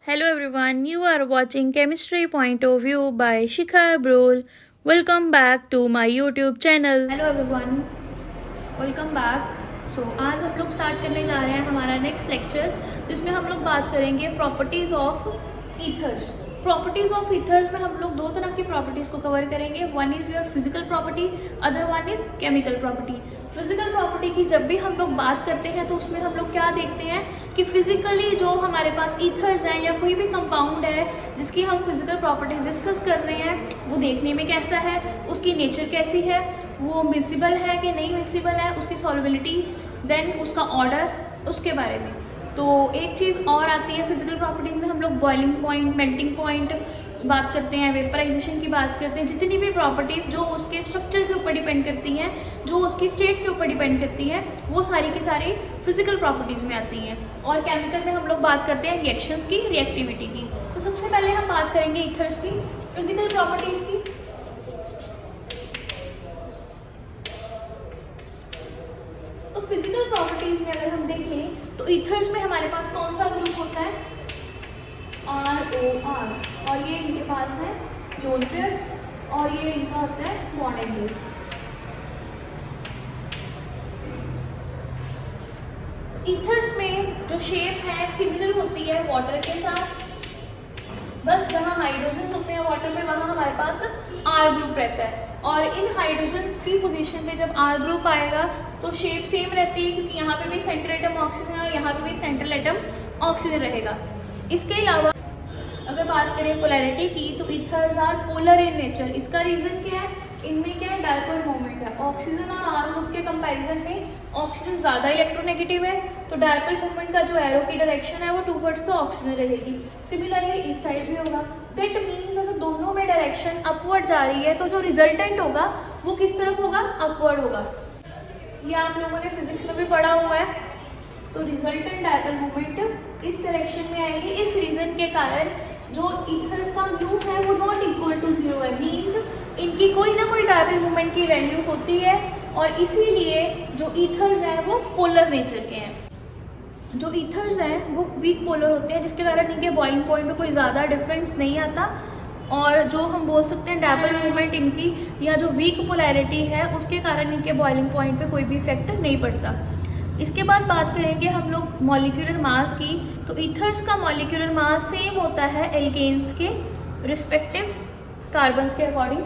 Hello everyone, you are watching Chemistry Point of View by Shikha Brol. Welcome back to my YouTube channel. Hello everyone, welcome back. आज हम लोग start करने जा रहे हैं हमारा नेक्स्ट लेक्चर, जिसमें हम लोग बात करेंगे properties of ethers. Properties of ethers में हम लोग दो तरह की प्रॉपर्टीज़ को कवर करेंगे। One is your physical property, other one is chemical property. Physical property की जब भी हम लोग बात करते हैं तो उसमें हम लोग क्या देखते हैं कि फिजिकली जो हमारे पास ईथर्स हैं या कोई भी कंपाउंड है जिसकी हम फिजिकल प्रॉपर्टीज डिस्कस कर रहे हैं, वो देखने में कैसा है, उसकी नेचर कैसी है, वो मिसिबल है कि नहीं मिसिबल है, उसकी सॉल्युबिलिटी, देन उसका ऑर्डर, उसके बारे में। तो एक चीज़ और आती है फिजिकल प्रॉपर्टीज़ में, हम लोग बॉइलिंग पॉइंट, मेल्टिंग पॉइंट बात करते हैं, वेपराइजेशन की बात करते हैं। जितनी भी प्रॉपर्टीज़ जो उसके स्ट्रक्चर के ऊपर डिपेंड करती हैं, जो उसकी स्टेट के ऊपर डिपेंड करती हैं, वो सारी की सारी फिजिकल प्रॉपर्टीज़ में आती हैं। और केमिकल में हम लोग बात करते हैं रिएक्शंस की, रिएक्टिविटी की। तो सबसे पहले हम बात करेंगे ईथर्स की फिजिकल प्रॉपर्टीज़ की। तो फिजिकल प्रॉपर्टीज़ में अगर हम देखें तो ईथर्स में हमारे पास कौन सा ग्रुप होता है, ROR, और ये इनके पास है लोन पेयर्स, और ये इनका होता है बॉन्ड एंगल। ईथर्स में जो शेप है सिमिलर होती है वाटर के साथ, बस जहाँ हाइड्रोजन होते हैं वाटर में वहाँ हमारे पास R ग्रुप रहता है। और इन हाइड्रोजन्स की पोजीशन पे जब R ग्रुप आएगा तो शेप सेम रहती है, क्योंकि यहाँ पे भी सेंट्रल एटम ऑक्सीजन है और यहाँ पे भी सेंट्रल एटम ऑक्सीजन रहेगा। इसके अलावा अगर बात करें पोलैरिटी की तो ethers are polar in nature. इसका रीजन क्या है, इनमें क्या है, डायपोल मोमेंट है। ऑक्सीजन और R ग्रुप के कंपैरिजन में ऑक्सीजन ज़्यादा इलेक्ट्रोनेगेटिव है, तो डायपोल मोमेंट का जो एरो की डायरेक्शन है वो टूवर्ड्स द ऑक्सीजन रहेगी। सिमिलरली इस साइड भी होगा। दैट मीन्स अगर दोनों में डायरेक्शन अपवर्ड जा रही है तो जो रिजल्टेंट होगा वो किस तरफ होगा, अपवर्ड होगा। ये आप लोगों ने फिजिक्स में भी पढ़ा हुआ है। तो रिजल्टेंट डायपोल मोमेंट इस डायरेक्शन में आएगी। इस रीजन के कारण जो ईथर्स का ब्लू है वो नॉट इक्वल टू 0 है, मीन्स इनकी कोई ना कोई डायपोल मोमेंट की वैल्यू होती है, और इसीलिए जो ईथर्स हैं वो पोलर नेचर के हैं। जो ईथर्स हैं वो वीक पोलर होते हैं, जिसके कारण इनके बॉइलिंग पॉइंट में कोई ज़्यादा डिफरेंस नहीं आता, और जो हम बोल सकते हैं डायपोल मोमेंट इनकी या जो वीक पोलैरिटी है उसके कारण इनके बॉइलिंग पॉइंट पे कोई भी इफेक्ट नहीं पड़ता। इसके बाद बात करेंगे हम लोग मॉलिक्यूलर मास की। तो ईथर्स का मॉलिक्यूलर मास सेम होता है एल्केन्स के रिस्पेक्टिव कार्बन्स के अकॉर्डिंग।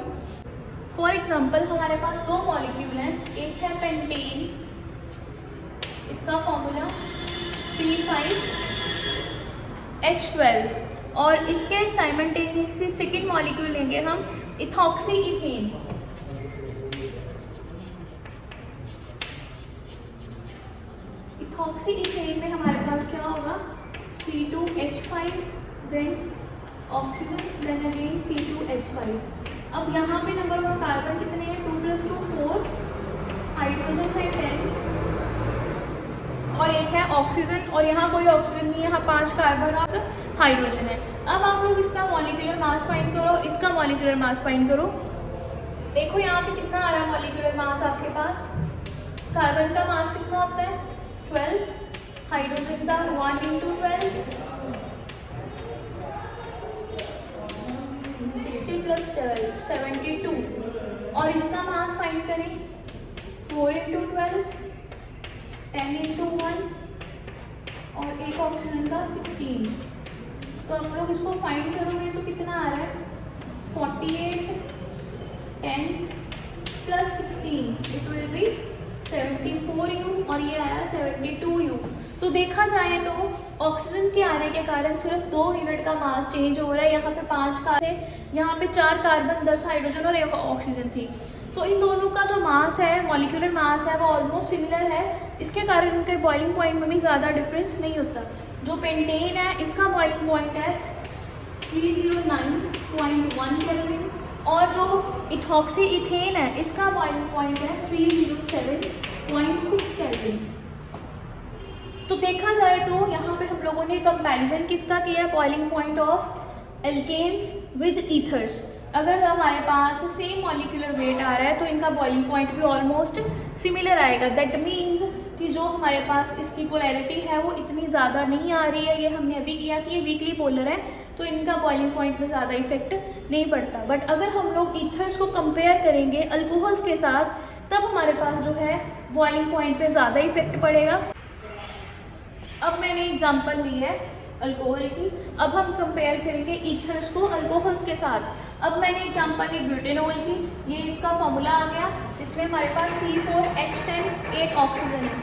फॉर एग्जांपल हमारे पास दो मॉलिक्यूल हैं, एक है पेंटेन, इसका फॉर्मूला C5H12, और इसके साइमल्टेनियसली सेकेंड मॉलिक्यूल लेंगे हम इथॉक्सी इथेन। इथॉक्सी इथेन में हमारे पास क्या होगा, C2H5, then oxygen, then again C2H5। अब यहाँ पे नंबर ऑफ कार्बन कितने हैं, 2 + 2 4, हाइड्रोजन है 10, और एक है ऑक्सीजन, और यहाँ कोई ऑक्सीजन नहीं है, यहाँ 5 कार्बन और हाइड्रोजन है। अब आप लोग इसका मॉलिक्यूलर मास फाइंड करो, इसका मॉलिक्यूलर मास फाइंड करो। देखो यहाँ पे कितना आ रहा है मॉलिक्यूलर मास आपके पास। कार्बन का मास कितना होता है 12, हाइड्रोजन का 1 × 12, 60 + 12 72, और इसका मास फाइंड करें 4 × 12, 10 × 1, और एक ऑक्सीजन का 16। तो हम लोग इसको फाइंड करोगे तो कितना आ रहा है, 48, 10 + 16, इट विल बी 74U, और ये आया 72U। तो देखा जाए तो ऑक्सीजन के आने के कारण सिर्फ 2 यूनिट का मास चेंज हो रहा है। यहाँ पे 5 कार्बन थे, यहाँ पे 4 कार्बन, 10 हाइड्रोजन और 1 ऑक्सीजन थी। तो इन दोनों का जो मास है, मॉलिक्यूलर मास है, वो ऑलमोस्ट सिमिलर है। इसके कारण उनके बॉइलिंग पॉइंट में भी ज़्यादा डिफरेंस नहीं होता। जो पेंटेन है इसका बॉइलिंग पॉइंट है 309.1 केल्विन, और जो इथॉक्सी इथेन है इसका बॉइलिंग पॉइंट है 307.6 केल्विन। तो देखा जाए तो यहाँ पे हम लोगों ने कंपैरिजन किसका किया है, boiling point of alkanes with ethers. अगर हमारे पास सेम मॉलिक्यूलर वेट आ रहा है तो इनका बॉइलिंग पॉइंट भी ऑलमोस्ट सिमिलर आएगा। दैट मीन्स कि जो हमारे पास इसकी पोलैरिटी है वो इतनी ज़्यादा नहीं आ रही है। ये हमने अभी किया कि ये वीकली पोलर है तो इनका बॉइलिंग पॉइंट में ज़्यादा इफेक्ट नहीं पड़ता। बट अगर हम लोग ईथर्स को कंपेयर करेंगे अल्कोहल्स के साथ तब हमारे पास जो है बॉइलिंग पॉइंट पे ज़्यादा इफेक्ट पड़ेगा। अब मैंने एग्जांपल ली है अल्कोहल की, अब हम कंपेयर करेंगे ईथर्स को अल्कोहल्स के साथ। अब मैंने एग्जांपल ली ब्यूटेनॉल की, ये इसका फॉर्मूला आ गया, इसमें हमारे पास C4H10 एक ऑक्सीजन है।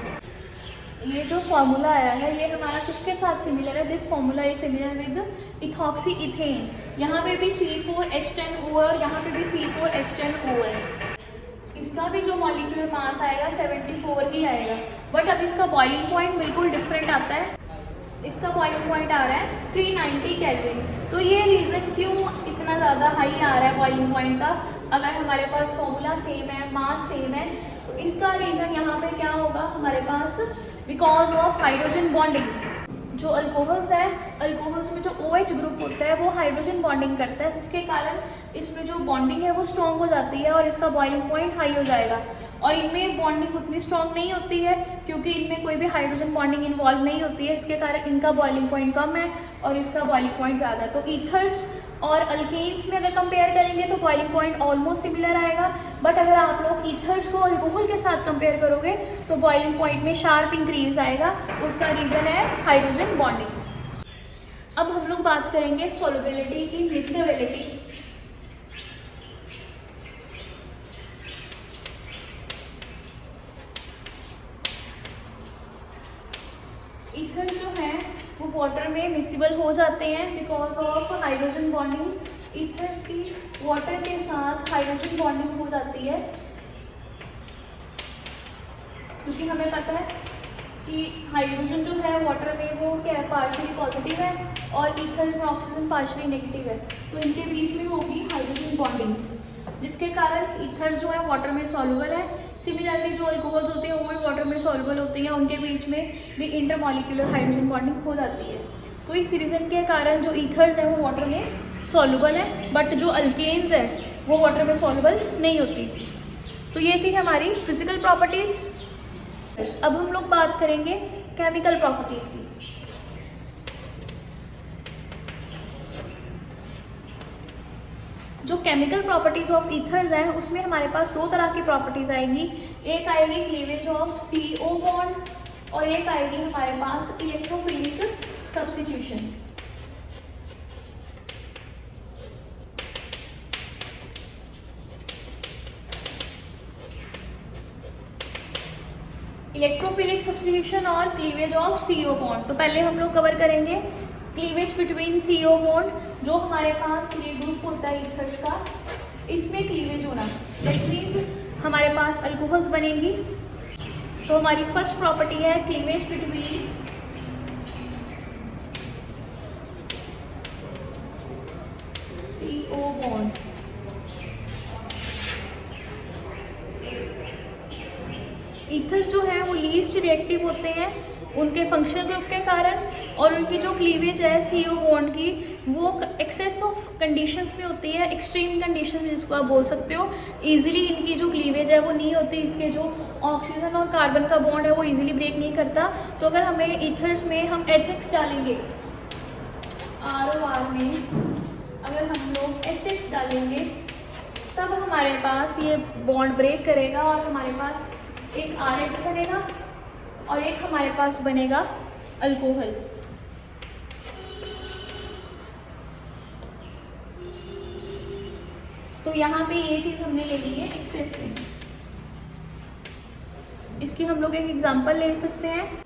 ये जो फॉर्मूला आया है ये हमारा किसके साथ सिमिलर है? This formula is similar with ethoxy ethane. यहाँ पे भी C4H10O और यहाँ पे भी C4H10O है। इसका भी जो मॉलिक्यूलर मास आएगा 74 ही आएगा, बट अब इसका बॉइलिंग पॉइंट बिल्कुल डिफरेंट आता है। इसका बॉइलिंग पॉइंट आ रहा है 390 केल्विन। तो ये रीज़न क्यों इतना ज़्यादा हाई आ रहा है बॉइलिंग पॉइंट का, अगर हमारे पास फॉर्मूला सेम है, मास सेम है, तो इसका रीज़न यहाँ पे क्या होगा हमारे पास? Because of hydrogen bonding. जो अल्कोहल्स है, अल्कोहल्स में जो OH ग्रुप होता है वो हाइड्रोजन बॉन्डिंग करता है, जिसके कारण इसमें जो बॉन्डिंग है वो स्ट्रॉन्ग हो जाती है और इसका बॉइलिंग पॉइंट हाई हो जाएगा। और इनमें बॉन्डिंग उतनी स्ट्रॉन्ग नहीं होती है क्योंकि इनमें कोई भी हाइड्रोजन बॉन्डिंग इन्वॉल्व नहीं होती है, इसके कारण इनका बॉइलिंग पॉइंट कम है और इसका बॉइलिंग पॉइंट ज़्यादा है। तो ईथर्स और अल्केन्स में अगर कंपेयर करेंगे तो बॉइलिंग पॉइंट ऑलमोस्ट सिमिलर आएगा, बट अगर आप लोग ईथर्स को अल्कोहल के साथ कंपेयर करोगे तो बॉइलिंग पॉइंट में शार्प इंक्रीज आएगा। उसका रीज़न है हाइड्रोजन बॉन्डिंग। अब हम लोग बात करेंगे सॉल्युबिलिटी की, मिक्सेबिलिटी। ईथर जो है वो वाटर में मिसिबल हो जाते हैं because of hydrogen bonding. Ethers की वाटर के साथ हाइड्रोजन बॉन्डिंग हो जाती है क्योंकि हमें पता है कि हाइड्रोजन जो है वाटर में वो क्या है, पार्शियली पॉजिटिव है और ईथर में ऑक्सीजन पार्शियली नेगेटिव है, तो इनके बीच में होगी हाइड्रोजन बॉन्डिंग, जिसके कारण ईथर जो है वाटर में सॉल्युबल है। सिमिलरली जो अल्कोहल्स होते हैं वो भी वाटर में सॉल्युबल होती हैं, उनके बीच में भी इंटरमॉलिक्यूलर हाइड्रोजन बॉन्डिंग हो जाती है। तो इस रीज़न के कारण जो ईथर्स हैं वो वाटर में सॉल्युबल है, बट जो अल्केन्स हैं वो वाटर में सॉल्युबल नहीं होती। तो ये थी हमारी फिजिकल प्रॉपर्टीज़। अब हम लोग बात करेंगे केमिकल प्रॉपर्टीज़ की। जो केमिकल प्रॉपर्टीज ऑफ ईथर्स हैं उसमें हमारे पास दो तरह की प्रॉपर्टीज आएंगी। एक आएगी क्लीवेज ऑफ CO बॉन्ड और एक आएगी हमारे पास इलेक्ट्रोफिलिक सब्स्टिट्यूशन। इलेक्ट्रोफिलिक सब्स्टिट्यूशन और क्लीवेज ऑफ CO बॉन्ड। तो पहले हम लोग कवर करेंगे क्लीवेज बिटवीन CO बॉन्ड। जो हमारे पास ये ग्रुप होता है ईथर्स का, इसमें क्लीवेज होना, दैट मीन्स हमारे पास अल्कोहल्स बनेंगी। तो हमारी फर्स्ट प्रॉपर्टी है cleavage between CO bond. Ethers जो है वो लीस्ट रिएक्टिव होते हैं उनके फंक्शनल ग्रुप के कारण, और उनकी जो क्लीवेज है CO बॉन्ड की वो एक्सेस ऑफ कंडीशंस में होती है, एक्सट्रीम कंडीशन जिसको आप बोल सकते हो। इजीली इनकी जो क्लीवेज है वो नहीं होती, इसके जो ऑक्सीजन और कार्बन का बॉन्ड है वो इजीली ब्रेक नहीं करता। तो अगर हमें ईथर्स में हम HX डालेंगे, ROR में अगर हम लोग HX डालेंगे तब हमारे पास ये बॉन्ड ब्रेक करेगा और हमारे पास एक RH बनेगा और एक हमारे पास बनेगा अल्कोहल। तो यहाँ पे ये चीज़ हमने ले ली है एक्सेस में। इसकी हम लोग एक एग्जांपल ले सकते हैं,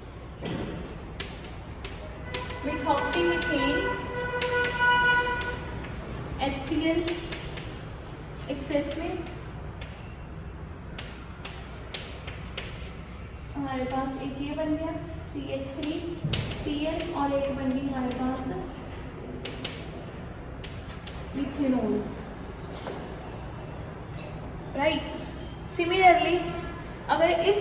मिथॉक्सीमीथेन HCl एक्सेस में हमारे पास एक ये बन गया CH3Cl और एक बन गई हमारे पास मिथेनॉल, राइट। सिमिलरली अगर इस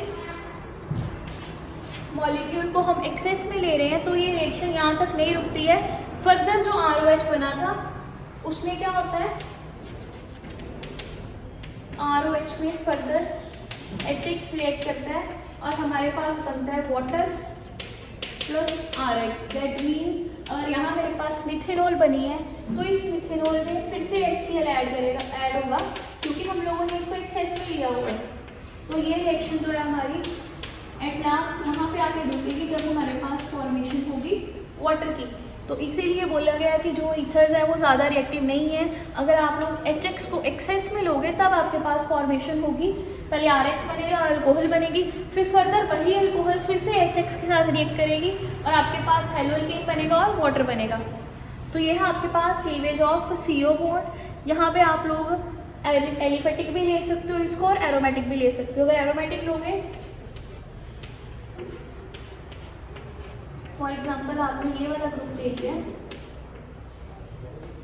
मॉलिक्यूल को हम एक्सेस में ले रहे हैं तो ये रिएक्शन यहाँ तक नहीं रुकती है। फर्दर जो ROH बना था उसमें क्या होता है, ROH में फर्दर HX रिएक्ट करता है और हमारे पास बनता है water plus RH। That means अगर यहाँ मेरे पास मिथेनॉल बनी है तो इस मिथेनॉल में फिर से HCl ऐड होगा, क्योंकि हम लोगों ने इसको एक्सेस में लिया हुआ है। तो ये रिएक्शन जो है हमारी एट लास्ट यहाँ पे आके रुकेगी जब हमारे पास फॉर्मेशन होगी वाटर की। तो इसीलिए बोला गया कि जो ईथर्स है वो ज़्यादा रिएक्टिव नहीं है। अगर आप लोग HX को एक्सेस में लोगे तब आपके पास फॉर्मेशन होगी, पहले RH बनेगा और अल्कोहल बनेगी, फिर फर्दर वही अल्कोहल फिर से HX के साथ रिएक्ट करेगी और आपके पास हेलोअल्केन बनेगा और वाटर बनेगा। तो ये है आपके पास क्लीवेज ऑफ CO बॉन्ड। यहाँ पे आप लोग एलिफेटिक भी ले सकते हो इसको और एरोमेटिक भी ले सकते हो। अगर एरोमेटिक लोगे, फॉर एग्जाम्पल आपने ये वाला ग्रुप ले लिया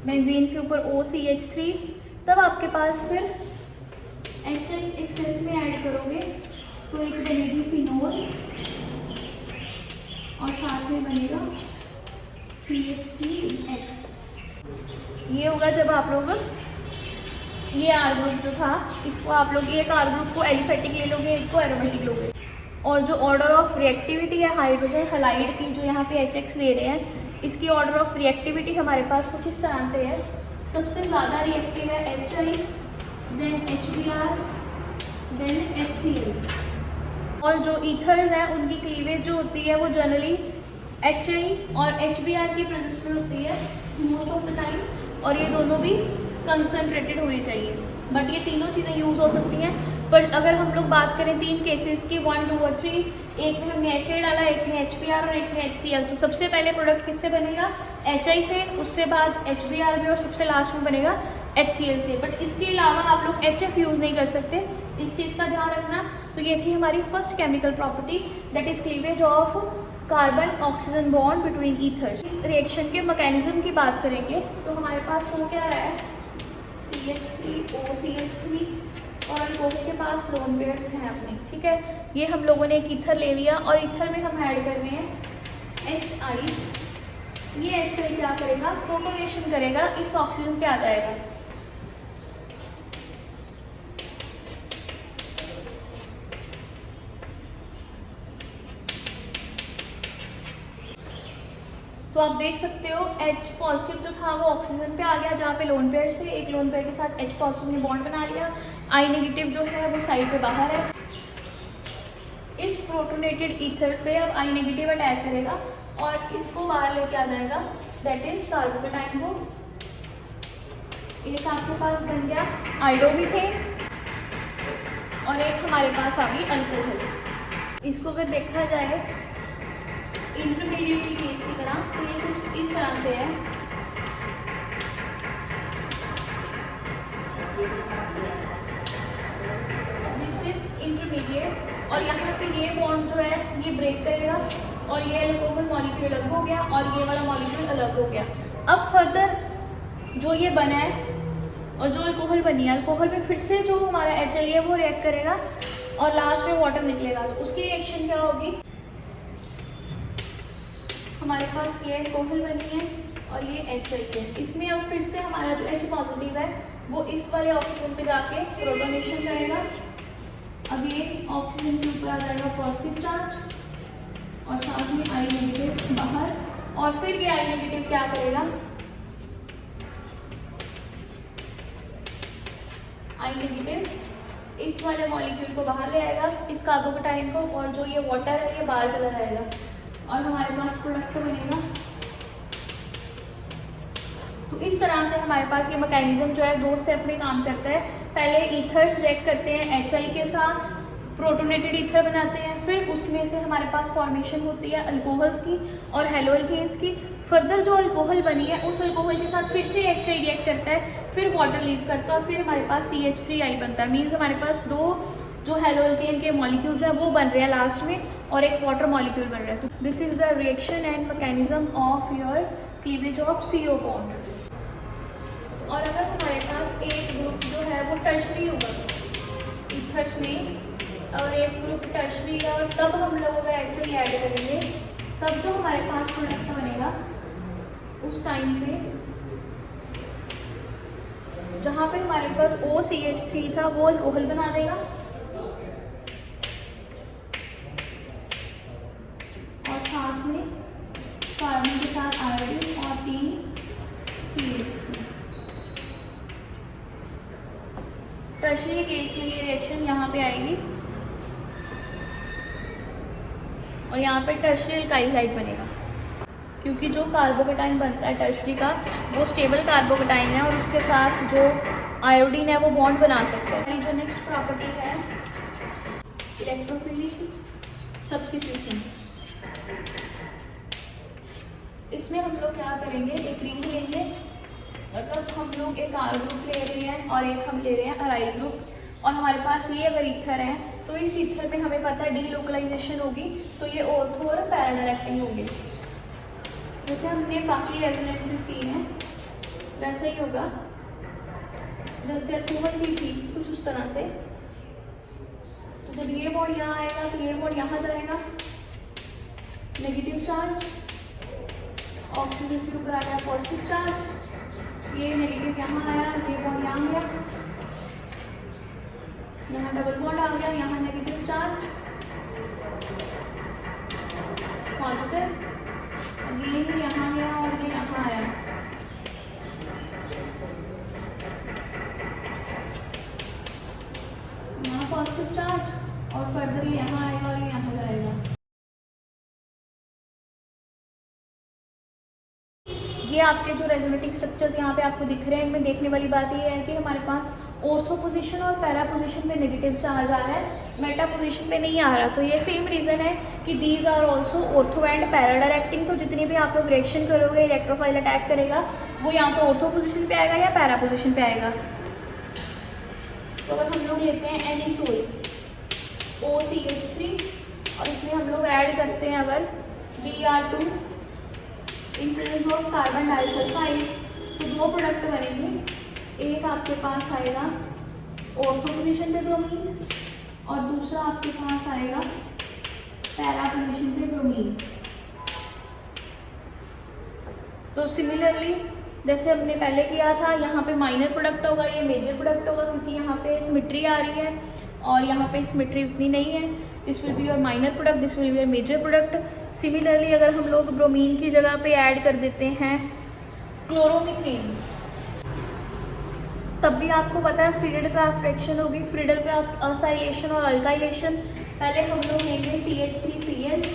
बेंजीन के ऊपर OCH3, तब आपके पास फिर HX एक्सेस में ऐड करोगे तो एक बनेगी फिनोल और साथ में बनेगा CH3X। ये होगा जब आप लोग ये R ग्रुप जो था इसको आप लोग एक R ग्रुप को एलिफेटिक ले लोगे, एक को एरोमेटिक लोगे। और जो ऑर्डर ऑफ रिएक्टिविटी है हाइड्रोजन हैलाइड की, जो यहाँ पे HX ले रहे हैं, इसकी ऑर्डर ऑफ रिएक्टिविटी हमारे पास कुछ इस तरह से है। सबसे ज़्यादा रिएक्टिव है HI, then HBr, then HCl। और जो ईथर्स हैं उनकी क्लीवेज जो होती है वो जनरली HI और HBr की प्रेजेंस में होती है मोस्ट ऑफ द टाइम, और ये दोनों भी कंसनट्रेटेड होनी चाहिए। बट ये तीनों चीज़ें यूज़ हो सकती हैं। पर अगर हम लोग बात करें 3 केसेस की, 1, 2 और 3, एक में हमने HI डाला, एक में HBr और एक में HCl, तो सबसे पहले प्रोडक्ट किससे बनेगा? HI से, उससे बाद HBr में और सबसे लास्ट में बनेगा HCl से। बट इसके अलावा आप लोग HF यूज़ नहीं कर सकते, इस चीज़ का ध्यान रखना। तो ये थी हमारी first chemical property, that is cleavage of carbon oxygen bond between ethers. इस रिएक्शन के मैकेनिज्म की बात करेंगे तो हमारे पास हो क्या रहा है, CH3OCH3 और अल्कोहल के पास लोन पेयर्स हैं अपने, ठीक है। ये हम लोगों ने एक ईथर ले लिया और ईथर में हम ऐड कर रहे हैं HI। ये HI क्या करेगा? प्रोटोनेशन करेगा, इस ऑक्सीजन पे आ जाएगा। तो आप देख सकते हो H पॉजिटिव जो था वो ऑक्सीजन पे आ गया, जहाँ पे लोन पेयर से एक लोन पेयर के साथ H पॉजिटिव ने बॉन्ड बना लिया। I नेगेटिव जो है वो साइड पे बाहर है। इस प्रोटोनेटेड ईथर पे अब I नेगेटिव अटैक करेगा और इसको बाहर लेके आ जाएगा, दैट इज कार्बोकेटाइन बॉन्ड। एक आपके पास बन गया आइडोमीथेन और एक हमारे पास आ गई अल्कोहल। इसको अगर देखा जाए इंटरमीडिएट की केस की तरह, तो ये कुछ इस तरह से है। दिस इज इंटरमीडिएट और यहाँ पे ये बॉन्ड जो है ये ब्रेक करेगा और ये अल्कोहल मॉलिक्यूल अलग हो गया और ये वाला मॉलिक्यूल अलग हो गया। अब फर्दर जो ये बना है और जो अल्कोहल बनी है, अल्कोहल में फिर से जो हमारा HI है वो रिएक्ट करेगा और लास्ट में वाटर निकलेगा। तो उसकी रिएक्शन क्या होगी? हमारे पास ये अल्कोहल बनी है और ये HI है। इसमें अब फिर से हमारा जो H पॉजिटिव है वो इस वाले ऑक्सीजन पे जाके प्रोटोनेशन करेगा। अब ये ऑक्सीजन के ऊपर आ जाएगा पॉजिटिव चार्ज और साथ में I नेगेटिव बाहर, और फिर ये I नेगेटिव क्या करेगा? I नेगेटिव इस वाले मॉलिक्यूल को बाहर ले आएगा, इस कार्बोकेटाइन को, और जो ये वाटर है ये बाहर चला जाएगा और हमारे पास प्रोडक्ट बनेगा। तो इस तरह से हमारे पास ये मैकेनिज्म जो है 2 स्टेप में काम करता है। पहले ईथर्स रिएक्ट करते हैं HI के साथ, प्रोटोनेटेड ईथर बनाते हैं, फिर उसमें से हमारे पास फॉर्मेशन होती है अल्कोहल्स की और हेलोअल्केन्स की। फर्दर जो अल्कोहल बनी है उस अल्कोहल के साथ फिर से HI रिएक्ट करता है, फिर वाटर लीव करता है और फिर हमारे पास CH3I बनता है। मीन्स हमारे पास 2 जो हेलोअल्केन के मॉलिक्यूल्स हैं वो बन रहे हैं लास्ट में और एक वाटर मॉलिक्यूल बन रहा है। तो this is the reaction and mechanism of your cleavage of CO bond. और अगर हमारे पास एक ग्रुप जो है वो टर्शरी होगा ईथर्स में और एक ग्रुप टर्शरी है, और तब हम लोग अगर HI ऐड करेंगे तब जो हमारे पास प्रोडक्ट बनेगा उस टाइम पे जहाँ पे हमारे पास OCH3 था वो अल्कोहल बना देगा कार्बन के साथ आयोडीन और 3 CH3। टर्शरी केस में ये रिएक्शन यहाँ पे आएगी और यहाँ पे टर्शरी अल्काइल हाइड बनेगा, क्योंकि जो कार्बोकेटाइन बनता है टर्शरी का वो स्टेबल कार्बोकेटाइन है और उसके साथ जो आयोडीन है वो बॉन्ड बना सकता है। जो नेक्स्ट प्रॉपर्टी है इलेक्ट्रोफिलिक सब्स्टिट्यूशन। इसमें हम लोग क्या करेंगे, एक रिंग लेंगे, मतलब हम लोग एक R ग्रुप ले रहे हैं और एक हम ले रहे हैं अराइल ग्रुप, और हमारे पास ये अगर ईथर है तो इस ईथर में हमें पता है डीलोकलाइजेशन होगी, तो ये ऑर्थो और पैरेलल एक्टिंग होगी। जैसे हमने बाकी रेजोनेंसेस की हैं वैसा ही होगा, जैसे अल्कोहल की थी कुछ उस तरह से। तो जब ये बॉन्ड यहाँ आएगा तो ये बॉन्ड यहाँ जाएगा, नेगेटिव चार्ज, ऑक्सीजन के ऊपर आ गया पॉजिटिव चार्ज, ये नेगेटिव यहाँ आया, ये बॉन्ड यहाँ गया, यहाँ डबल बॉन्ड आ गया, यहाँ नेगेटिव चार्ज पॉजिटिव, ये यहाँ गया और ये यहाँ आया। यहाँ पॉजिटिव चार्ज और फर्दर ये यहाँ आएगा और ये यहाँ जाएगा। ये आपके जो रेजोनेटिंग स्ट्रक्चर्स यहाँ पे आपको दिख रहे हैं, इनमें देखने वाली बात ये है कि हमारे पास ऑर्थो पोजीशन और पैरा पोजीशन पे नेगेटिव चार्ज आ रहा है, मेटा पोजीशन पे नहीं आ रहा। तो ये सेम रीज़न है कि these are also ortho and parallel acting. तो जितनी भी आप लोग रिएक्शन करोगे, इलेक्ट्रोफाइल अटैक करेगा, वो या तो ऑर्थो पोजीशन पे आएगा या पैरा पोजीशन पे आएगा। तो अगर हम लोग लेते हैं एनिसोल OCH3 और इसमें हम लोग ऐड करते हैं अगर Br2 in presence of carbon disulphide, तो दो प्रोडक्ट बनेंगे। एक आपके पास आएगा ऑर्थो पोजीशन पे ब्रोमीन और दूसरा आपके पास आएगा पैरा पोजीशन पे ब्रोमीन। तो सिमिलरली जैसे हमने पहले किया था, यहाँ पे माइनर प्रोडक्ट होगा, ये मेजर प्रोडक्ट होगा, क्योंकि यहाँ पे सिमेट्री आ रही है और यहाँ पे सिमेट्री उतनी नहीं है। This will be your minor product, this will be your major product. Similarly अगर हम लोग ब्रोमीन की जगह पे ऐड कर देते हैं क्लोरोमीथेन, तब भी आपको पता है फ्रीडल क्राफ्ट रिएक्शन होगी, फ्रीडल क्राफ्ट असाइलेशन और अल्काइलेशन। पहले हम लोग लेंगे CH3Cl,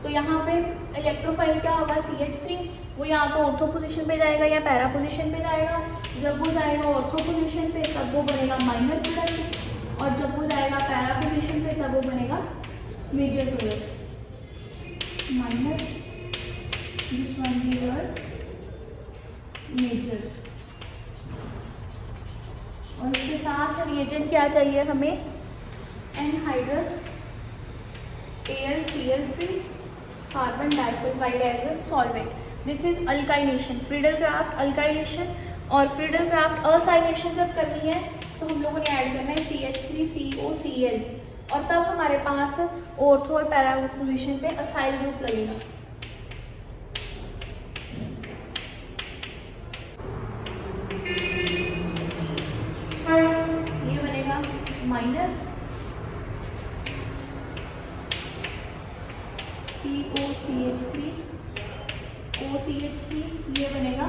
तो यहाँ पे इलेक्ट्रोफाइल क्या होगा, CH3, वो या तो ऑर्थो पोजीशन पे जाएगा या पैरा पोजीशन पे जाएगा। जब वो जाएगा ऑर्थो पोजीशन पे तब वो बनेगा माइनर प्रोडक्ट, और जब वो जाएगा पैरा पोजीशन पे तब वो बनेगा major product. Minor, this one be your major. और इसके साथ रिएजेंट क्या चाहिए हमें, anhydrous AlCl3 carbon disulphide as well solvent. This is alkylation, Friedel Crafts alkylation. और फ्रीडल क्राफ्ट असाइलेशन जब करनी है तो हम लोगों ने ऐड करना है CH3COCl, और तब हमारे पास ऑर्थो और पैरा पोजीशन पे असाइल ग्रुप लगेगा। ये बनेगा माइनर COCH3 OCH3, ये बनेगा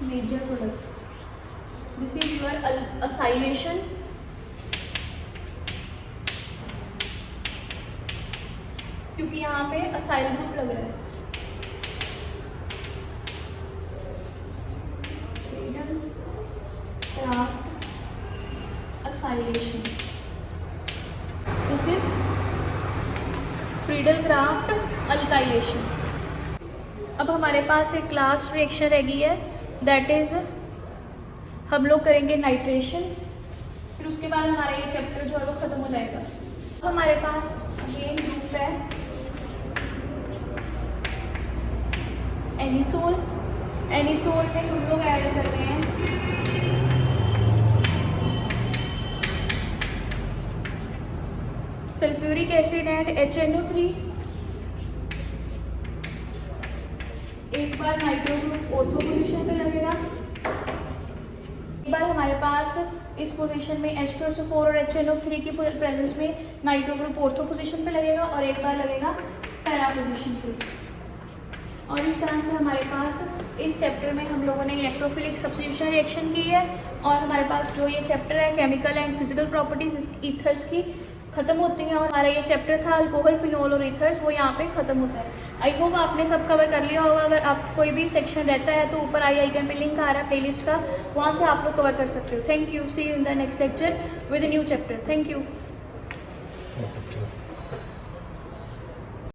major product. This is your acylation. क्योंकि यहाँ पे असाइल ग्रुप लग रहा है। Friedel Crafts acylation, this is Friedel Crafts alkylation. अब हमारे पास एक लास्ट रिएक्शन रह गई है, दैट इज हम लोग करेंगे नाइट्रेशन, फिर उसके बाद हमारा ये चैप्टर जो है वो खत्म हो जाएगा। अब हमारे पास ये ग्रुप है एनिसोल। एनिसोल में हम लोग ऐड कर रहे हैं सल्फ्यूरिक एसिड एंड HNO3। एक बार नाइट्रो ग्रुप ऑर्थो पोजीशन पे लगेगा, एक बार हमारे पास इस पोजीशन में H2SO4 और HNO3 की प्रेजेंस में नाइट्रो ग्रुप ऑर्थो पोजीशन पे लगेगा, और एक बार लगेगा पैरा पोजीशन पे। और इस तरह से हमारे पास इस चैप्टर में हम लोगों ने इलेक्ट्रोफिलिक सब्स्टिट्यूशन रिएक्शन की है और हमारे पास जो ये चैप्टर है chemical and physical properties ethers की खत्म होती हैं और हमारा ये चैप्टर था अल्कोहल, फिनोल और ईथर्स, वो यहाँ पे खत्म होता है। आई होप आपने सब कवर कर लिया होगा। अगर आप कोई भी सेक्शन रहता है तो ऊपर आई आइकन पे लिंक आ रहा है प्लेलिस्ट का, वहाँ से आप लोग कवर कर सकते हो। Thank you, see you in the next lecture with new chapter. Thank you.